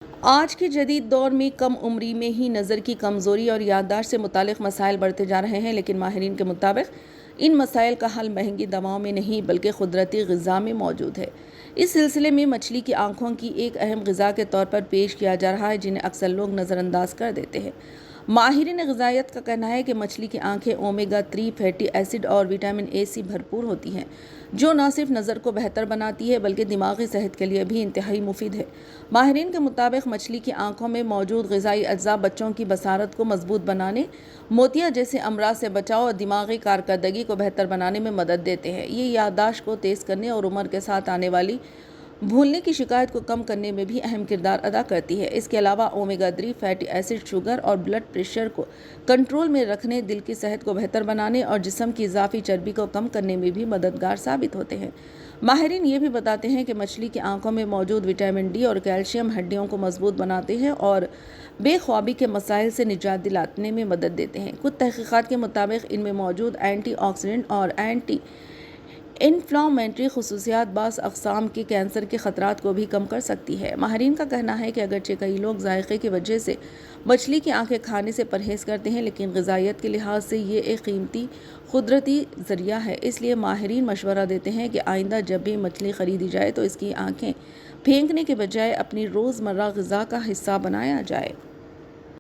آج کے جدید دور میں کم عمری میں ہی نظر کی کمزوری اور یادداشت سے متعلق مسائل بڑھتے جا رہے ہیں، لیکن ماہرین کے مطابق ان مسائل کا حل مہنگی دواؤں میں نہیں بلکہ قدرتی غذا میں موجود ہے۔ اس سلسلے میں مچھلی کی آنکھوں کی ایک اہم غذا کے طور پر پیش کیا جا رہا ہے، جنہیں اکثر لوگ نظر انداز کر دیتے ہیں۔ ماہرین غذائیت کا کہنا ہے کہ مچھلی کی آنکھیں اومیگا 3 فیٹی ایسڈ اور وٹامن اے سے بھرپور ہوتی ہیں، جو نہ صرف نظر کو بہتر بناتی ہے بلکہ دماغی صحت کے لیے بھی انتہائی مفید ہے۔ ماہرین کے مطابق مچھلی کی آنکھوں میں موجود غذائی اجزاء بچوں کی بصارت کو مضبوط بنانے، موتیا جیسے امراض سے بچاؤ اور دماغی کارکردگی کو بہتر بنانے میں مدد دیتے ہیں۔ یہ یادداشت کو تیز کرنے اور عمر کے ساتھ آنے والی بھولنے کی شکایت کو کم کرنے میں بھی اہم کردار ادا کرتی ہے۔ اس کے علاوہ اومیگا 3 فیٹی ایسڈ شوگر اور بلڈ پریشر کو کنٹرول میں رکھنے، دل کی صحت کو بہتر بنانے اور جسم کی اضافی چربی کو کم کرنے میں بھی مددگار ثابت ہوتے ہیں۔ ماہرین یہ بھی بتاتے ہیں کہ مچھلی کی آنکھوں میں موجود وٹامن ڈی اور کیلشیم ہڈیوں کو مضبوط بناتے ہیں اور بے خوابی کے مسائل سے نجات دلانے میں مدد دیتے ہیں۔ کچھ تحقیقات کے مطابق ان میں موجود اینٹی آکسیڈنٹ اور اینٹی انفلامٹری خصوصیات بعض اقسام کے کینسر کے خطرات کو بھی کم کر سکتی ہے۔ ماہرین کا کہنا ہے کہ اگرچہ کئی لوگ ذائقے کی وجہ سے مچھلی کی آنکھیں کھانے سے پرہیز کرتے ہیں، لیکن غذائیت کے لحاظ سے یہ ایک قیمتی قدرتی ذریعہ ہے۔ اس لیے ماہرین مشورہ دیتے ہیں کہ آئندہ جب بھی مچھلی خریدی جائے تو اس کی آنکھیں پھینکنے کے بجائے اپنی روزمرہ غذا کا حصہ بنایا جائے۔